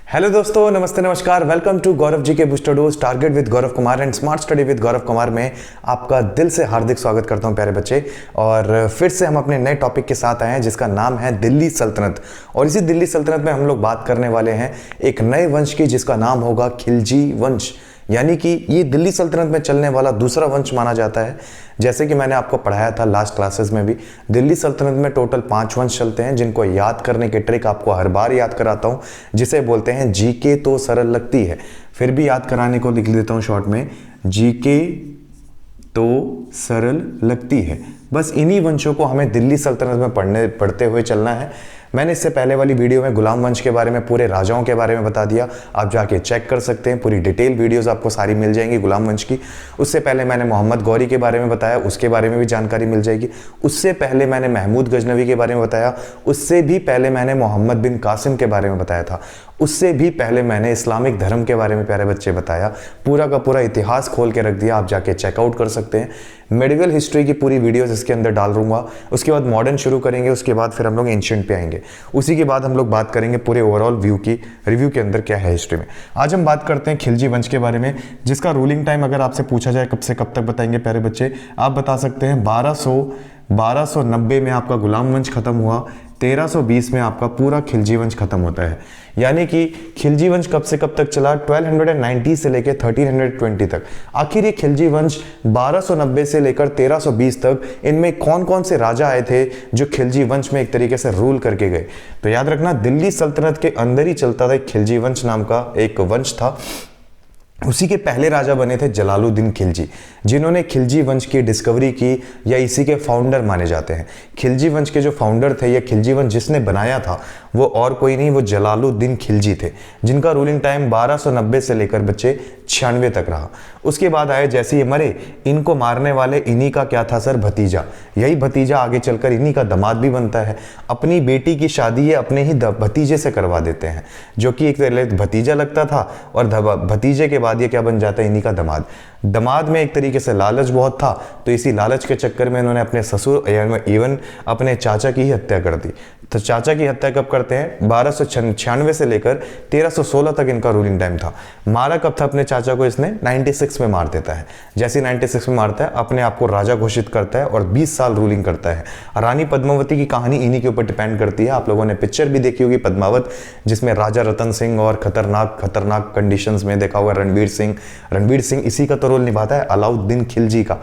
Hello दोस्तों, नमस्ते, नमस्कार। वेलकम टू गौरव जी के booster dose target with Gaurav Kumar and smart study with Gaurav Kumar में आपका दिल से हार्दिक स्वागत करता हूं प्यारे बच्चे। और फिर से हम अपने नए टॉपिक के साथ आए हैं जिसका नाम है दिल्ली सल्तनत। और इसी दिल्ली सल्तनत में हम लोग बात करने वाले हैं एक नए वंश की जिसका नाम होगा खिलजी वंश। यानी कि ये दिल्ली सल्तनत में चलने वाला दूसरा वंश माना जाता है। जैसे कि मैंने आपको पढ़ाया था लास्ट क्लासेस में भी, दिल्ली सल्तनत में टोटल 5 वंश चलते हैं जिनको याद करने की ट्रिक आपको हर बार याद कराता हूं, जिसे बोलते हैं जीके तो सरल लगती है। फिर भी याद कराने को लिख देता हूं शॉर्ट में, जीके तो सरल लगती है। बस इन्हीं वंशों को हमें दिल्ली सल्तनत में पढ़ते हुए चलना है। मैंने इससे पहले वाली वीडियो में गुलाम वंश के बारे में, पूरे राजाओं के बारे में बता दिया। आप जाके चेक कर सकते हैं, पूरी डिटेल वीडियोस आपको सारी मिल जाएंगी गुलाम वंश की। उससे पहले मैंने मोहम्मद गौरी के बारे में बताया, उसके बारे में भी जानकारी मिल जाएगी। उससे पहले मैंने महमूद गजनवी के बारे में बताया। उससे भी पहले मैंने मोहम्मद बिन कासिम के बारे में बताया था। उससे भी पहले मैंने इस्लामिक धर्म के बारे में प्यारे बच्चे बताया। पूरा का पूरा इतिहास खोल के रख दिया, आप जाके चेकआउट कर सकते हैं। मेडिकल हिस्ट्री की पूरी वीडियोस इसके अंदर डाल दूंगा। उसके बाद मॉडर्न शुरू करेंगे, उसके बाद फिर हम लोग एंशिएंट पे आएंगे। उसी के बाद हम लोग बात करेंगे पूरे ओवरऑल व्यू की, रिव्यू के अंदर क्या है हिस्ट्री में। आज हम बात करते हैं खिलजी वंश के बारे में, जिसका रूलिंग टाइम अगर आपसे पूछा जाए कब से कब तक बताएंगे प्यारे बच्चे, आप बता सकते हैं 1290 में आपका गुलाम वंश खत्म हुआ, 1320 में आपका पूरा खिलजी वंश खत्म होता है। यानी कि खिलजी वंश कब से कब तक चला, 1290 से लेकर 1320 तक। आखिर ये खिलजी वंश 1290 से लेकर 1320 तक, इनमें कौन कौन से राजा आए थे जो खिलजी वंश में एक तरीके से रूल करके गए। तो याद रखना, दिल्ली सल्तनत के अंदर ही चलता था एक खिलजी वंश नाम का एक वंश था। उसी के पहले राजा बने थे जलालुद्दीन खिलजी, जिन्होंने खिलजी वंश की डिस्कवरी की या इसी के फाउंडर माने जाते हैं। खिलजी वंश के जो फाउंडर थे या खिलजी वंश जिसने बनाया था वो और कोई नहीं, वो जलालुद्दीन खिलजी थे, जिनका रूलिंग टाइम 1290 से लेकर बच्चे 96 तक रहा। उसके बाद आए, जैसे ये मरे, इनको मारने वाले इन्हीं का क्या था सर, भतीजा। यही भतीजा आगे चलकर इन्हीं का दामाद भी बनता है। अपनी बेटी की शादी ये अपने ही भतीजे से करवा देते हैं, जो कि एक भतीजा लगता था, और भतीजे के बाद ये क्या बन जाता है, इन्हीं का दामाद। दामाद में एक तरीके से लालच बहुत था, तो इसी लालच के चक्कर में इन्होंने अपने ससुर इवन अपने चाचा की ही हत्या कर दी। तो चाचा की हत्या कब करते हैं, 1296 से लेकर 1316 तक इनका रूलिंग टाइम था। मारा कब था अपने चाचा को, इसने 96 में मार देता है। जैसे 96 में मारता है, अपने आप को राजा घोषित करता है और 20 साल रूलिंग करता है। रानी पद्मावती की कहानी इन्हीं के ऊपर डिपेंड करती है। आप लोगों ने पिक्चर भी देखी होगी पद्मावत, जिसमें राजा रतन सिंह और खतरनाक कंडीशंस में देखा हुआ रणवीर सिंह इसी का तो रोल निभाता है, अलाउद्दीन खिलजी का।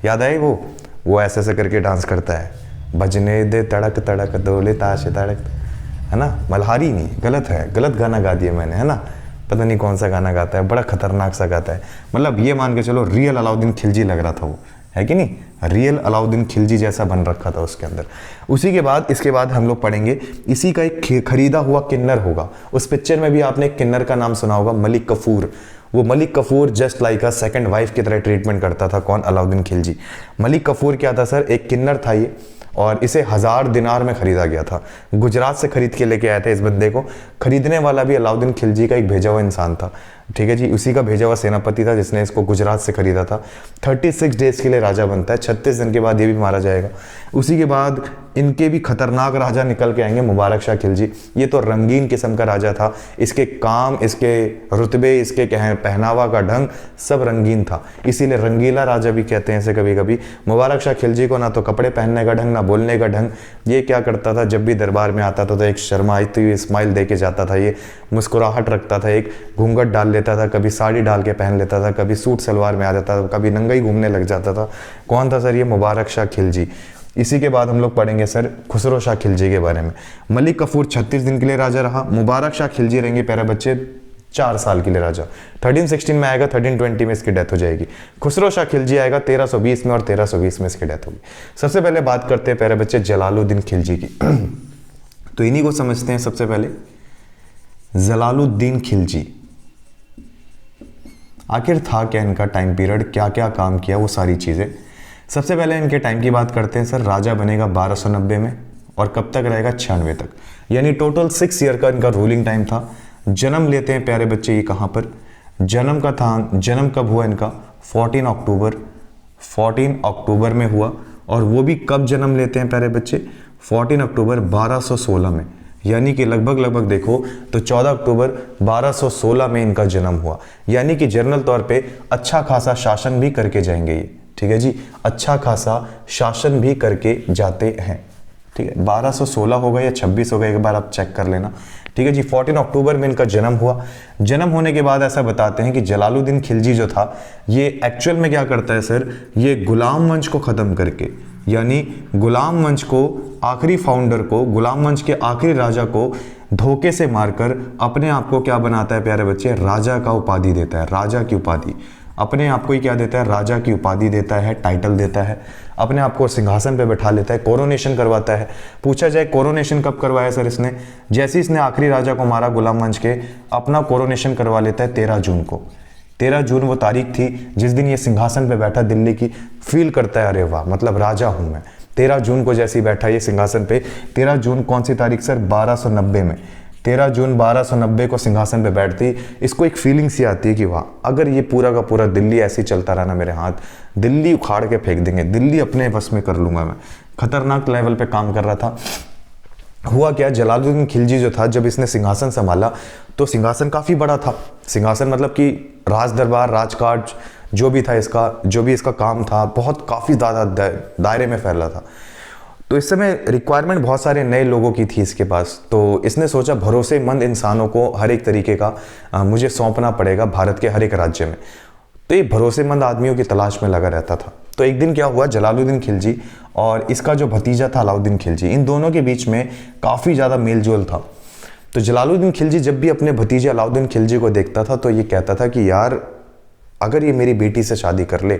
याद आए वो ऐसे ऐसे करके डांस करता है, बजने दे तड़क तड़क डोले ताश तड़क, है ना। मल्हारी नहीं, गलत है, गलत गाना गा दिया मैंने, है ना। पता नहीं कौन सा गाना गाता है, बड़ा खतरनाक सा गाता है। मतलब ये मान के चलो रियल अलाउद्दीन खिलजी लग रहा था वो, है कि नहीं, रियल अलाउद्दीन खिलजी जैसा बन रखा था उसके अंदर। उसी के बाद, इसके बाद हम लोग पढ़ेंगे, इसी का एक खरीदा हुआ किन्नर होगा। उस पिक्चर में भी आपने एक किन्नर का नाम सुना होगा, मलिक कफूर। वो Malik Kafur just like a second wife की तरह ट्रीटमेंट करता था। कौन, अलाउद्दीन खिलजी। मलिक कफूर क्या था सर, एक किन्नर था ये, और इसे 1000 दिनार में खरीदा गया था। गुजरात से खरीद के लेके आए थे इस बंदे को। खरीदने वाला भी अलाउद्दीन खिलजी का एक भेजा हुआ इंसान था, ठीक है जी। उसी का भेजा हुआ सेनापति था जिसने इसको गुजरात से खरीदा था। 36 डेज के लिए राजा बनता है, 36 दिन के बाद ये भी मारा जाएगा। उसी के बाद इनके भी खतरनाक राजा निकल के आएंगे, मुबारक शाह खिलजी। ये तो रंगीन किस्म का राजा था, इसके काम, इसके रुतबे, इसके पहनावा का ढंग सब रंगीन था, इसीलिए रंगीला राजा भी कहते हैं इसे कभी कभी। मुबारक शाह खिलजी को ना तो कपड़े पहनने का ढंग, ना बोलने का ढंग। ये क्या करता था, जब भी दरबार में आता था तो एक शर्माती हुई स्माइल दे के जाता था, ये मुस्कुराहट रखता था, एक घूंघट डाल लेता था, कभी साड़ी डाल के पहन लेता था, कभी सूट सलवार में आ जाता था, कभी नंगा ही घूमने लग जाता था। कौन था सर, ये मुबारक शाह खिलजी। इसी के बाद हम लोग पढ़ेंगे सर खुसरो शाह खिलजी के बारे में। मलिक कफूर 36 दिन के लिए राजा रहा। मुबारक शाह खिलजी रहेंगे प्यारे बच्चे 4 साल के लिए राजा। 1316 में आएगा, 1320 में इसकी डेथ हो जाएगी। खुसरो शाह खिलजी आएगा 1320 में, और 1320 में इसकी डेथ होगी। सबसे पहले बात करते हैं प्यारे बच्चे जलालुद्दीन खिलजी की। तो इन्हीं को समझते हैं सबसे पहले, जलालुद्दीन खिलजी। आखिर था क्या इनका टाइम पीरियड, क्या क्या काम किया, वो सारी चीज़ें। सबसे पहले इनके टाइम की बात करते हैं सर। राजा बनेगा 1290 में, और कब तक रहेगा, 96 तक, यानी टोटल 6 ईयर का इनका रूलिंग टाइम था। जन्म लेते हैं प्यारे बच्चे ये कहाँ पर, जन्म कब हुआ इनका, 14 अक्टूबर में हुआ। और वो भी कब जन्म लेते हैं प्यारे बच्चे, 14 अक्टूबर 1216 में। यानी कि लगभग देखो तो 14 अक्टूबर 1216 में इनका जन्म हुआ। यानी कि जनरल तौर पे अच्छा खासा शासन भी करके जाएंगे ये, ठीक है जी, अच्छा खासा शासन भी करके जाते हैं, ठीक है। 1216 होगा या 26 होगा, एक बार आप चेक कर लेना, ठीक है जी। 14 अक्टूबर में इनका जन्म हुआ। जन्म होने के बाद ऐसा बताते हैं कि जलालुद्दीन खिलजी जो था ये एक्चुअल में क्या करता है सर, ये गुलाम वंश को ख़त्म करके, यानी गुलाम वंश को, आखिरी फाउंडर को, गुलाम वंश के आखिरी राजा को धोखे से मारकर अपने आप को क्या बनाता है प्यारे बच्चे, राजा का उपाधि देता है, राजा की उपाधि। अपने आप को ही क्या देता है, राजा की उपाधि देता है, टाइटल देता है, अपने आप को सिंहासन पे बैठा लेता है, कोरोनेशन करवाता है। पूछा जाए कोरोनेशन कब करवाया सर इसने, जैसे इसने आखिरी राजा को मारा गुलाम वंश के, अपना कोरोनेशन करवा लेता है 13 जून को। 13 जून वो तारीख थी जिस दिन ये सिंहासन पे बैठा दिल्ली की, फील करता है अरे वाह मतलब राजा हूं मैं। 13 जून को जैसे ही बैठा ये सिंहासन पे, 13 जून कौन सी तारीख सर, 1290 में, 13 जून 1290 को सिंहासन पे बैठती, इसको एक फीलिंग सी आती है कि वाह अगर ये पूरा का पूरा दिल्ली ऐसे ही चलता रहा ना मेरे हाथ, दिल्ली उखाड़ के फेंक देंगे, दिल्ली अपने बस में कर लूंगा मैं। खतरनाक लेवल पे काम कर रहा था। हुआ क्या, जलालुद्दीन खिलजी जो था जब इसने सिंहासन संभाला तो सिंहासन काफ़ी बड़ा था। सिंहासन मतलब कि राज दरबार, राजकाज जो भी था इसका, जो भी इसका काम था, बहुत काफ़ी ज़्यादा दायरे में फैला था। तो इस समय रिक्वायरमेंट बहुत सारे नए लोगों की थी इसके पास। तो इसने सोचा भरोसेमंद इंसानों को हर एक तरीके का मुझे सौंपना पड़ेगा भारत के हर एक राज्य में। तो ये भरोसेमंद आदमियों की तलाश में लगा रहता था। तो एक दिन क्या हुआ, जलालुद्दीन खिलजी और इसका जो भतीजा था अलाउद्दीन खिलजी, इन दोनों के बीच में काफ़ी ज़्यादा मेल जोल था। तो जलालुद्दीन खिलजी जब भी अपने भतीजे अलाउद्दीन खिलजी को देखता था तो ये कहता था कि यार अगर ये मेरी बेटी से शादी कर ले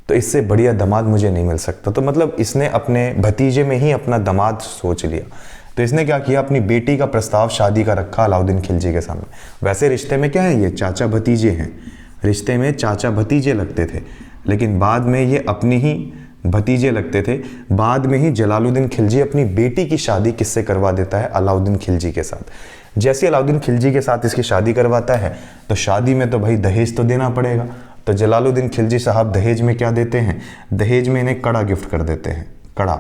तो इससे बढ़िया दामाद मुझे नहीं मिल सकता। तो मतलब इसने अपने भतीजे में ही अपना दामाद सोच लिया। तो इसने क्या किया, अपनी बेटी का प्रस्ताव शादी का रखा अलाउद्दीन खिलजी के सामने। वैसे रिश्ते में क्या है, ये चाचा भतीजे हैं, रिश्ते में चाचा भतीजे लगते थे, लेकिन बाद में ये अपनी ही भतीजे लगते थे। बाद में ही जलालुद्दीन खिलजी अपनी बेटी की शादी किससे करवा देता है, अलाउद्दीन खिलजी के साथ। जैसे अलाउद्दीन खिलजी के साथ इसकी शादी करवाता है तो शादी में तो भाई दहेज तो देना पड़ेगा। तो जलालुद्दीन खिलजी साहब दहेज में क्या देते हैं, दहेज में इन्हें कड़ा गिफ्ट कर देते हैं। कड़ा,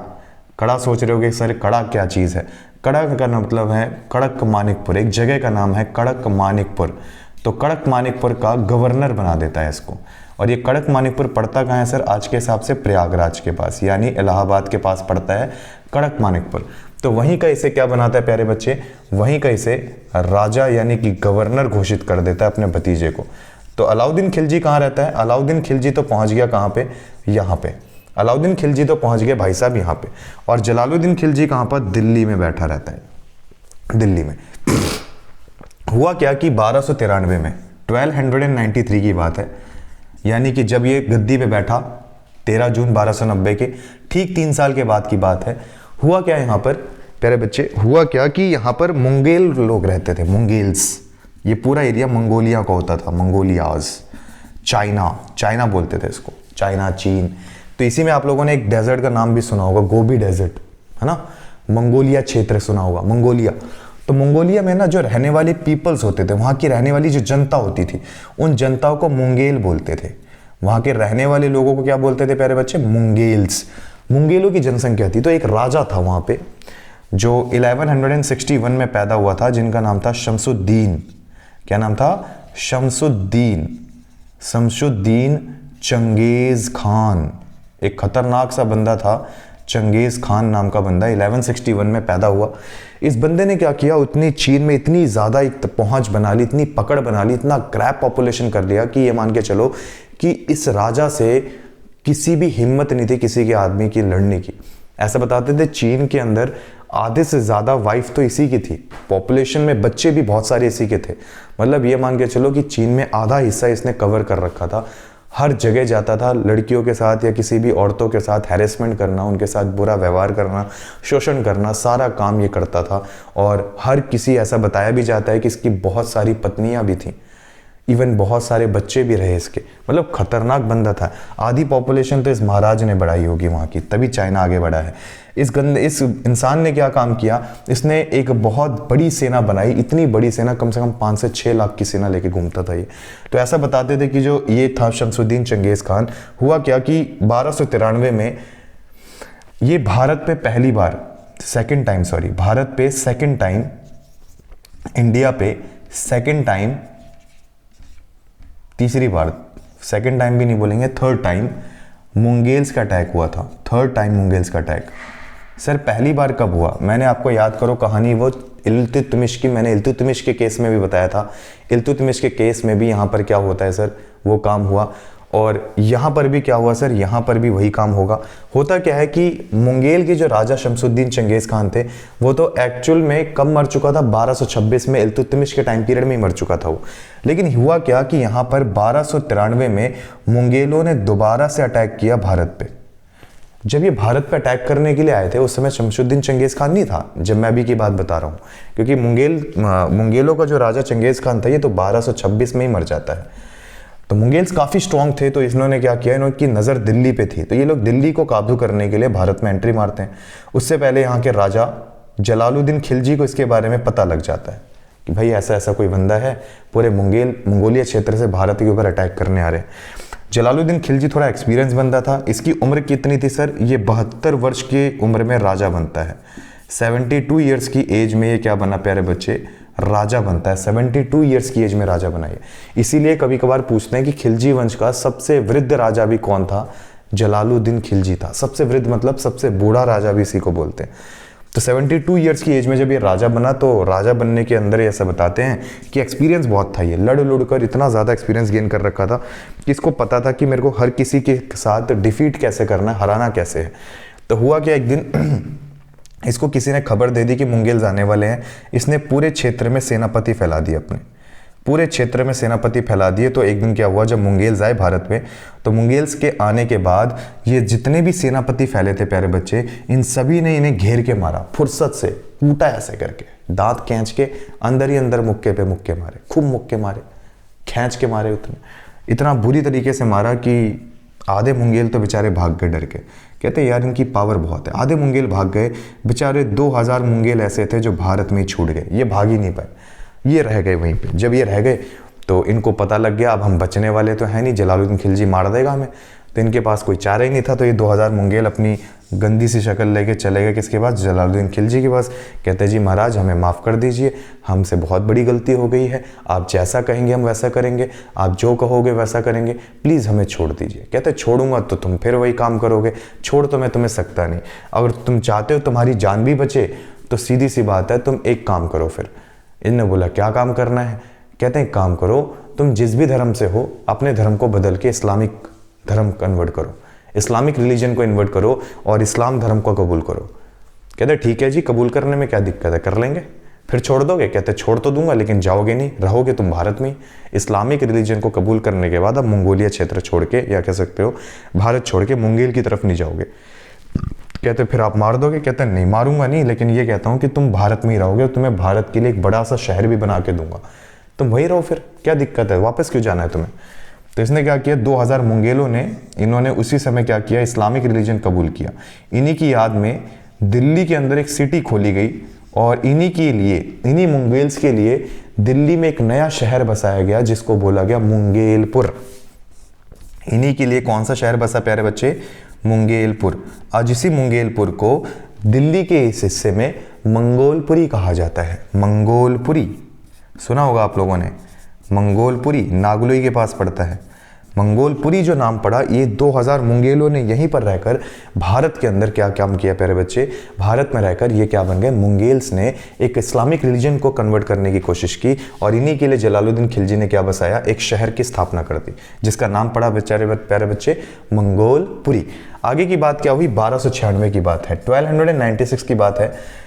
कड़ा सोच रहे होगे सर कड़ा क्या चीज़ है, कड़ा का मतलब है कड़क मानिकपुर, एक जगह का नाम है कड़क मानिकपुर। तो कड़क मानिकपुर का गवर्नर बना देता है इसको। और ये कड़क मानिकपुर पड़ता कहाँ है सर, आज के हिसाब से प्रयागराज के पास, यानी इलाहाबाद के पास पड़ता है कड़क मानिकपुर। तो वहीं का इसे क्या बनाता है प्यारे बच्चे, वहीं का इसे राजा यानी कि गवर्नर घोषित कर देता है अपने भतीजे को। तो अलाउद्दीन खिलजी कहाँ रहता है, अलाउद्दीन खिलजी तो पहुंच गया कहाँ पे, यहाँ पे। अलाउद्दीन खिलजी तो पहुंच गया भाई साहब यहाँ पे। और जलालुद्दीन खिलजी कहाँ पर, दिल्ली में बैठा रहता है, दिल्ली में। हुआ क्या कि 1293 में, 1293 की बात है, यानी कि जब ये गद्दी पे बैठा 13 जून 1290 के ठीक 3 साल के बाद की बात है। हुआ क्या यहाँ पर प्यारे बच्चे, हुआ क्या कि यहाँ पर मुंगेल लोग रहते थे, मुंगेल्स। ये पूरा एरिया मंगोलिया का होता था, मंगोलियाज, चाइना बोलते थे इसको, चाइना, चीन। तो इसी में आप लोगों ने एक डेजर्ट का नाम भी सुना होगा, गोबी डेजर्ट, है ना, मंगोलिया क्षेत्र सुना होगा, मंगोलिया। तो मंगोलिया में ना जो रहने वाले पीपल्स होते थे, वहाँ की रहने वाली जो जनता होती थी, उन जनताओं को मुंगेल बोलते थे। वहाँ के रहने वाले लोगों को क्या बोलते थे प्यारे बच्चे, मुंगेल्स। मुंगेलों की जनसंख्या थी। तो एक राजा था वहाँ पे जो 1161 में पैदा हुआ था, जिनका नाम था शमसुद्दीन। क्या नाम था, शमसुद्दीन चंगेज खान। एक खतरनाक सा बंदा था, चंगेज खान नाम का बंदा, 1161 में पैदा हुआ। इस बंदे ने क्या किया, उतनी चीन में इतनी ज़्यादा एक पहुंच बना ली, इतनी पकड़ बना ली, इतना क्रैप पॉपुलेशन कर लिया कि ये मान के चलो कि इस राजा से किसी भी हिम्मत नहीं थी किसी के आदमी की लड़ने की। ऐसा बताते थे चीन के अंदर आधे से ज़्यादा वाइफ तो इसी की थी, पॉपुलेशन में बच्चे भी बहुत सारे इसी के थे। मतलब ये मान के चलो कि चीन में आधा हिस्सा इसने कवर कर रखा था। हर जगह जाता था, लड़कियों के साथ या किसी भी औरतों के साथ हैरेसमेंट करना, उनके साथ बुरा व्यवहार करना, शोषण करना, सारा काम ये करता था। और हर किसी, ऐसा बताया भी जाता है कि इसकी बहुत सारी पत्नियां भी थीं, इवन बहुत सारे बच्चे भी रहे इसके। मतलब खतरनाक बंदा था। आधी पॉपुलेशन तो इस महाराज ने बढ़ाई होगी वहाँ की, तभी चाइना आगे बढ़ा है। इस इंसान ने क्या काम किया, इसने एक बहुत बड़ी सेना बनाई, इतनी बड़ी सेना, कम से कम 5 से 6 लाख की सेना लेके घूमता था ये। तो ऐसा बताते थे कि जो ये था शमसुद्दीन चंगेज खान। हुआ क्या कि 1293 में ये भारत पे पहली बार सेकंड टाइम, सॉरी, भारत पे सेकंड टाइम, इंडिया पे सेकंड टाइम, तीसरी बार, सेकंड टाइम भी नहीं बोलेंगे, थर्ड टाइम मुंगेल्स का अटैक हुआ था। थर्ड टाइम मुंगेल्स का अटैक। सर पहली बार कब हुआ? मैंने आपको याद करो कहानी वो इल्तुतमिश की, मैंने इल्तुतमिश के केस में भी बताया था। इल्तुतमिश के केस में भी यहाँ पर क्या होता है सर, वो काम हुआ। और यहाँ पर भी क्या हुआ सर, यहाँ पर भी वही काम होगा। होता क्या है कि मुंगेल के जो राजा शमसुद्दीन चंगेज़ खान थे वो तो एक्चुअल में कब मर चुका था, 1226 में इल्तुतमिश के टाइम पीरियड में ही मर चुका था वो। लेकिन हुआ क्या कि यहाँ पर 1293 में मुंगेलों ने दोबारा से अटैक किया भारत पे। जब ये भारत पे अटैक करने के लिए आए थे उस समय शमसुद्दीन चंगेज़ खान नहीं था, जब मैं अभी की बात बता रहा हूँ, क्योंकि मुंगेलों का जो राजा चंगेज़ खान था ये तो 1226 में ही मर जाता है। तो मुंगेल्स काफ़ी स्ट्रॉन्ग थे, तो इन्होंने क्या किया, इनकी नज़र दिल्ली पे थी, तो ये लोग दिल्ली को काबू करने के लिए भारत में एंट्री मारते हैं। उससे पहले यहाँ के राजा जलालुद्दीन खिलजी को इसके बारे में पता लग जाता है कि भाई ऐसा ऐसा कोई बंदा है, पूरे मंगोलिया क्षेत्र से भारत के ऊपर अटैक करने आ रहे हैं। जलालुद्दीन खिलजी थोड़ा एक्सपीरियंस बंदा था। इसकी उम्र कितनी थी सर, ये 72 वर्ष की उम्र में राजा बनता है। 72 ईयर्स की एज में ये क्या बना प्यारे बच्चे, राजा बनता है। 72 ईयर्स की एज में राजा बना ये। इसीलिए कभी कभार पूछते हैं कि खिलजी वंश का सबसे वृद्ध राजा भी कौन था, जलालुद्दीन खिलजी था। सबसे वृद्ध मतलब सबसे बूढ़ा राजा भी इसी को बोलते हैं। तो 72 ईयर्स की एज में जब ये राजा बना, तो राजा बनने के अंदर ऐसा बताते हैं कि एक्सपीरियंस बहुत था। ये लड़ कर इतना ज़्यादा एक्सपीरियंस गेन कर रखा था कि इसको पता था कि मेरे को हर किसी के साथ डिफीट कैसे करना है, हराना कैसे है। तो हुआ क्या, एक दिन इसको किसी ने खबर दे दी कि मुंगेल्स आने वाले हैं। इसने पूरे क्षेत्र में सेनापति फैला दिए, अपने पूरे क्षेत्र में सेनापति फैला दिए। तो एक दिन क्या हुआ, जब मुंगेल्स आए भारत में, तो मुंगेल्स के आने के बाद ये जितने भी सेनापति फैले थे प्यारे बच्चे, इन सभी ने इन्हें घेर के मारा, फुर्सत से कूटा ऐसे करके, दांत खींच के अंदर ही अंदर मुक्के पे मुक्के मारे, खूब मुक्के मारे, खींच के मारे। इतना बुरी तरीके से मारा कि आधे मुंगेल तो बेचारे भाग गए डर के। कहते यार इनकी पावर बहुत है। आधे मुंगेल भाग गए बेचारे। 2000 मुंगेल ऐसे थे जो भारत में ही छूट गए, ये भाग ही नहीं पाए, ये रह गए वहीं पे। जब ये रह गए तो इनको पता लग गया अब हम बचने वाले तो है नहीं, जलालुद्दीन खिलजी मार देगा हमें। तो इनके पास कोई चारा ही नहीं था। तो ये 2000 मुंगेल अपनी गंदी सी शक्ल लेके चले गए किसके पास, जलालुद्दीन खिलजी के पास। कहते जी महाराज हमें माफ़ कर दीजिए, हमसे बहुत बड़ी गलती हो गई है, आप जैसा कहेंगे हम वैसा करेंगे, आप जो कहोगे वैसा करेंगे, प्लीज़ हमें छोड़ दीजिए। कहते छोड़ूंगा तो तुम फिर वही काम करोगे, छोड़ तो मैं तुम्हें सकता नहीं। अगर तुम चाहते हो तुम्हारी जान भी बचे तो सीधी सी बात है, तुम एक काम करो। फिर इनने बोला क्या काम करना है? कहते हैं काम करो, तुम जिस भी धर्म से हो अपने धर्म को बदल के इस्लामिक धर्म कन्वर्ट करो, इस्लामिक रिलीजन को इन्वर्ट करो और इस्लाम धर्म को कबूल करो। कहते ठीक है जी, कबूल करने में क्या दिक्कत है, कर लेंगे। फिर छोड़ दोगे? कहते छोड़ तो दूंगा लेकिन जाओगे नहीं, रहोगे तुम भारत में ही। इस्लामिक रिलीजन को कबूल करने के बाद अब मंगोलिया क्षेत्र छोड़ के, या कह सकते हो भारत छोड़ के मुंगेल की तरफ नहीं जाओगे। कहते फिर आप मार दोगे? कहते नहीं मारूंगा नहीं, लेकिन ये कहता हूँ कि तुम भारत में ही रहोगे, तुम्हें भारत के लिए एक बड़ा सा शहर भी बना के दूंगा, तुम वही रहो, फिर क्या दिक्कत है, वापस क्यों जाना है तुम्हें। तो इसने क्या किया, 2000 मुंगेलों ने, इन्होंने उसी समय क्या किया, इस्लामिक रिलीजन कबूल किया। इन्हीं की याद में दिल्ली के अंदर एक सिटी खोली गई और इन्हीं के लिए, इन्हीं मुंगेल्स के लिए दिल्ली में एक नया शहर बसाया गया जिसको बोला गया मुंगेलपुर। इन्हीं के लिए कौन सा शहर बसा प्यारे बच्चे, मुंगेलपुर। आज इसी मुंगेलपुर को दिल्ली के इस हिस्से में मंगोलपुरी कहा जाता है। मंगोलपुरी सुना होगा आप लोगों ने, मंगोलपुरी नागलोई के पास पड़ता है। मंगोलपुरी जो नाम पड़ा, ये 2000 मुंगेलों ने यहीं पर रहकर भारत के अंदर क्या काम किया प्यारे बच्चे, भारत में रहकर ये क्या बन गए, मुंगेल्स ने एक इस्लामिक रिलीजन को कन्वर्ट करने की कोशिश की और इन्हीं के लिए जलालुद्दीन खिलजी ने क्या बसाया, एक शहर की स्थापना कर दी जिसका नाम पड़ा बेचारे प्यारे बच्चे मंगोलपुरी। आगे की बात क्या हुई, 1296 की बात है, 1296 की बात है।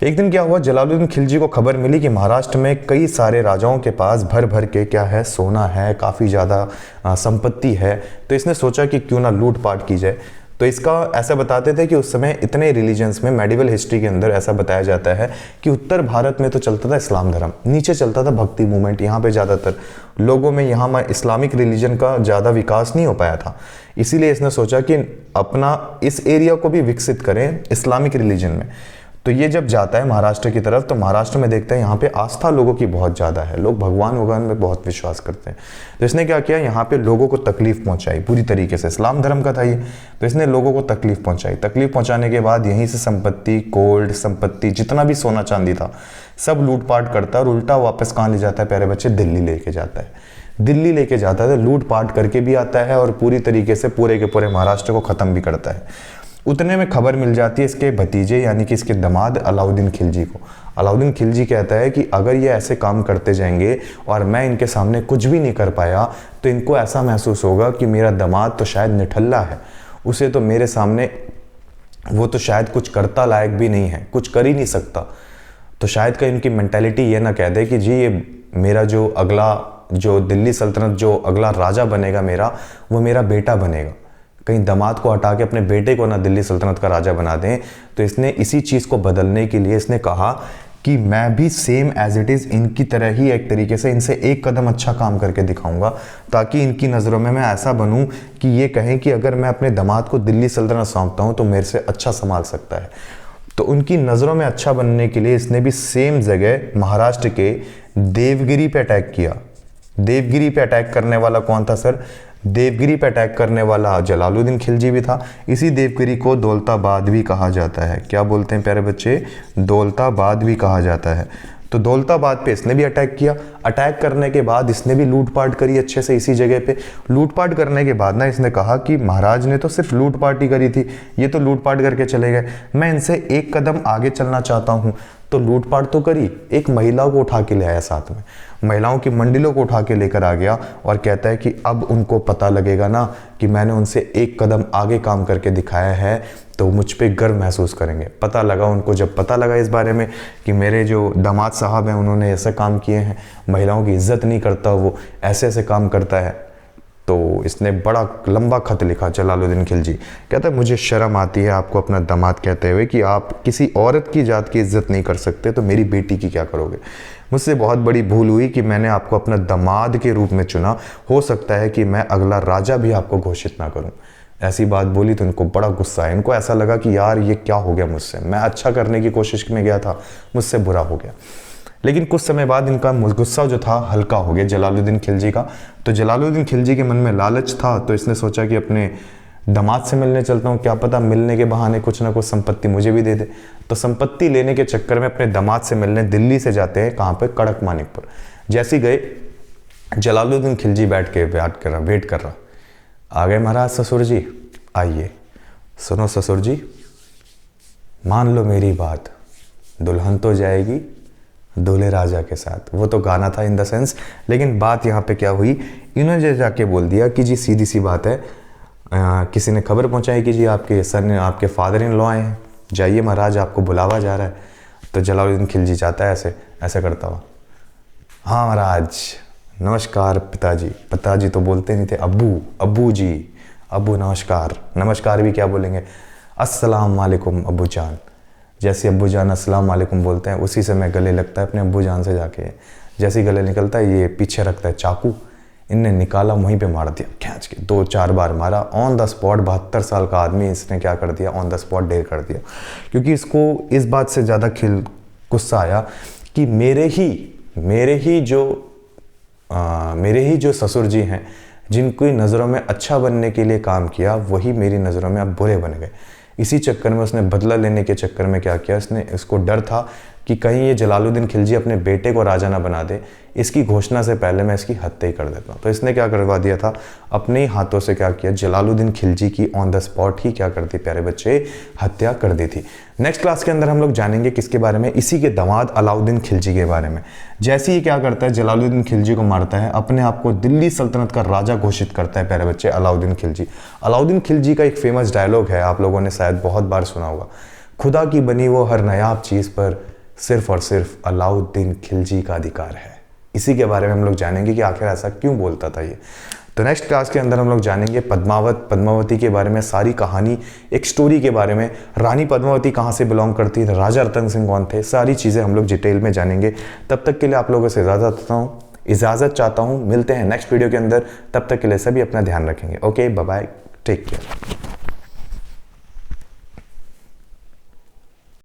एक दिन क्या हुआ, जलालुद्दीन खिलजी को खबर मिली कि महाराष्ट्र में कई सारे राजाओं के पास भर भर के क्या है, सोना है, काफ़ी ज़्यादा संपत्ति है। तो इसने सोचा कि क्यों ना लूटपाट की जाए। तो इसका ऐसा बताते थे कि उस समय इतने रिलीजन्स में, मेडिवल हिस्ट्री के अंदर ऐसा बताया जाता है कि उत्तर भारत में तो चलता था इस्लाम धर्म, नीचे चलता था भक्ति मूवमेंट। यहाँ पे ज़्यादातर लोगों में यहाँ इस्लामिक रिलीजन का ज़्यादा विकास नहीं हो पाया था। इसीलिए इसने सोचा कि अपना इस एरिया को भी विकसित करें इस्लामिक रिलीजन में। तो ये जब जाता है महाराष्ट्र की तरफ, तो महाराष्ट्र में देखते हैं यहाँ पे आस्था लोगों की बहुत ज़्यादा है, लोग भगवान भगवान में बहुत विश्वास करते हैं। तो इसने क्या किया, यहाँ पे लोगों को तकलीफ पहुँचाई पूरी तरीके से, इस्लाम धर्म का था ये, तो इसने लोगों को तकलीफ पहुँचाई। तकलीफ पहुँचाने के बाद यहीं से संपत्ति, गोल्ड, संपत्ति, जितना भी सोना चांदी था सब लूटपाट करता है, और उल्टा वापस कहाँ ले जाता है प्यारे बच्चे, दिल्ली लेके जाता है। दिल्ली लेके जाता है, लूटपाट करके भी आता है और पूरी तरीके से पूरे के पूरे महाराष्ट्र को ख़त्म भी करता है। उतने में खबर मिल जाती है इसके भतीजे यानी कि इसके दामाद अलाउद्दीन खिलजी को। अलाउद्दीन खिलजी कहता है कि अगर ये ऐसे काम करते जाएंगे और मैं इनके सामने कुछ भी नहीं कर पाया, तो इनको ऐसा महसूस होगा कि मेरा दामाद तो शायद निठल्ला है, उसे तो मेरे सामने वो तो शायद कुछ करता लायक भी नहीं है, कुछ कर ही नहीं सकता। तो शायद कहीं इनकी मेंटालिटी ये ना कह दे कि जी ये मेरा जो अगला, जो दिल्ली सल्तनत जो अगला राजा बनेगा मेरा, वो मेरा बेटा बनेगा। कहीं दामाद को हटा के अपने बेटे को ना दिल्ली सल्तनत का राजा बना दें। तो इसने इसी चीज़ को बदलने के लिए इसने कहा कि मैं भी सेम एज इट इज़ इनकी तरह ही एक तरीके से इनसे एक कदम अच्छा काम करके दिखाऊंगा, ताकि इनकी नज़रों में मैं ऐसा बनूं कि ये कहें कि अगर मैं अपने दामाद को दिल्ली सल्तनत सौंपता हूं तो मेरे से अच्छा संभाल सकता है। तो उनकी नज़रों में अच्छा बनने के लिए इसने भी सेम जगह महाराष्ट्र के देवगिरी पे अटैक किया। देवगिरी पे अटैक करने वाला कौन था सर? देवगिरी पे अटैक करने वाला जलालुद्दीन खिलजी भी था। इसी देवगिरी को दौलताबाद भी कहा जाता है। क्या बोलते हैं प्यारे बच्चे? दौलताबाद भी कहा जाता है। तो दौलताबाद पे इसने भी अटैक किया। अटैक करने के बाद इसने भी लूटपाट करी अच्छे से इसी जगह पे। लूटपाट करने के बाद ना इसने कहा कि महाराज ने तो सिर्फ लूटपाट ही करी थी, ये तो लूटपाट करके चले गए, मैं इनसे एक कदम आगे चलना चाहता हूँ। तो लूटपाट तो करी, एक महिला को उठा के ले आया, साथ में महिलाओं की मंडिलों को उठा के लेकर आ गया और कहता है कि अब उनको पता लगेगा ना कि मैंने उनसे एक कदम आगे काम करके दिखाया है, तो मुझ पे गर्व महसूस करेंगे। पता लगा उनको, जब पता लगा इस बारे में कि मेरे जो दामाद साहब हैं उन्होंने ऐसे काम किए हैं, महिलाओं की इज्जत नहीं करता, वो ऐसे ऐसे काम करता है, तो इसने बड़ा लंबा खत लिखा जलालुद्दीन खिलजी। कहता है मुझे शर्म आती है आपको अपना दामाद कहते हुए कि आप किसी औरत की जात की इज्जत नहीं कर सकते, तो मेरी बेटी की क्या करोगे? मुझसे बहुत बड़ी भूल हुई कि मैंने आपको अपना दामाद के रूप में चुना, हो सकता है कि मैं अगला राजा भी आपको घोषित ना करूं। ऐसी बात बोली तो इनको बड़ा गुस्सा है। इनको ऐसा लगा कि यार ये क्या हो गया मुझसे, मैं अच्छा करने की कोशिश में गया था, मुझसे बुरा हो गया। लेकिन कुछ समय बाद इनका गुस्सा जो था हल्का हो गया जलालुद्दीन खिलजी का। तो जलालुद्दीन खिलजी के मन में लालच था, तो इसने सोचा कि अपने दामाद से मिलने चलता हूँ, क्या पता मिलने के बहाने कुछ ना कुछ संपत्ति मुझे भी दे दे। तो संपत्ति लेने के चक्कर में अपने दामाद से मिलने दिल्ली से जाते हैं, कहाँ पे? कड़क मानिकपुर। जैसे गए, जलालुद्दीन खिलजी बैठ के वेट कर रहा। आ गए महाराज ससुर जी, आइए। सुनो ससुर जी, मान लो मेरी बात, दुल्हन तो जाएगी दूल्हे राजा के साथ। वो तो गाना था इन द सेंस, लेकिन बात यहाँ पे क्या हुई, इन्होंने जाके बोल दिया कि जी सीधी सी बात है, किसी ने खबर पहुँचाई कि जी आपके सर ने, आपके फादर इन लॉ आए हैं, जाइए महाराज आपको बुलावा जा रहा है। तो जलालुद्दीन खिलजी जाता है ऐसे ऐसे करता हुआ, हाँ महाराज नमस्कार पिताजी। पिताजी तो बोलते नहीं थे, अब्बू, अब्बू जी, अब्बू नमस्कार। नमस्कार भी क्या बोलेंगे? अस्सलाम वालेकुम अब्बू जान। जैसे अब्बू जान अस्सलाम वालेकुम बोलते हैं, उसी से मैं गले लगता है अपने अब्बू जान से जाके। जैसे ही गले निकलता है, ये पीछे रखता है चाकू, इनने निकाला वहीं पे मार दिया खींच के, 2-4 बार मारा ऑन द स्पॉट। 72 साल का आदमी, इसने क्या कर दिया, ऑन द स्पॉट ढेर कर दिया। क्योंकि इसको इस बात से ज़्यादा गुस्सा आया कि मेरे ही जो ससुर जी हैं, जिनको नज़रों में अच्छा बनने के लिए काम किया, वही मेरी नज़रों में अब बुरे बन गए। इसी चक्कर में उसने बदला लेने के चक्कर में क्या किया, इसको डर था कि कहीं ये जलालुद्दीन खिलजी अपने बेटे को राजा ना बना दे, इसकी घोषणा से पहले मैं इसकी हत्या ही कर देता हूँ। तो इसने क्या करवा दिया था, अपने ही हाथों से क्या किया, जलालुद्दीन खिलजी की ऑन द स्पॉट ही क्या कर दी प्यारे बच्चे, हत्या कर दी थी। नेक्स्ट क्लास के अंदर हम लोग जानेंगे किसके बारे में, इसी के दामाद अलाउद्दीन खिलजी के बारे में। जैसे ही क्या करता है, जलालुद्दीन खिलजी को मारता है, अपने आप को दिल्ली सल्तनत का राजा घोषित करता है प्यारे बच्चे अलाउद्दीन खिलजी। अलाउद्दीन खिलजी का एक फेमस डायलॉग है, आप लोगों ने शायद बहुत बार सुना होगा, खुदा की बनी वो हर नायाब चीज़ पर सिर्फ और सिर्फ अलाउद्दीन खिलजी का अधिकार है। इसी के बारे में हम लोग जानेंगे कि आखिर ऐसा क्यों बोलता था ये। तो नेक्स्ट क्लास के अंदर हम लोग जानेंगे पद्मावती के बारे में, सारी कहानी, एक स्टोरी के बारे में, रानी पद्मावती कहाँ से बिलोंग करती थी, राजा रतन सिंह कौन थे, सारी चीज़ें हम लोग डिटेल में जानेंगे। तब तक के लिए आप लोगों से इजाज़त चाहता हूँ। मिलते हैं नेक्स्ट वीडियो के अंदर, तब तक के लिए सभी अपना ध्यान रखेंगे। Okay, bye bye, take care.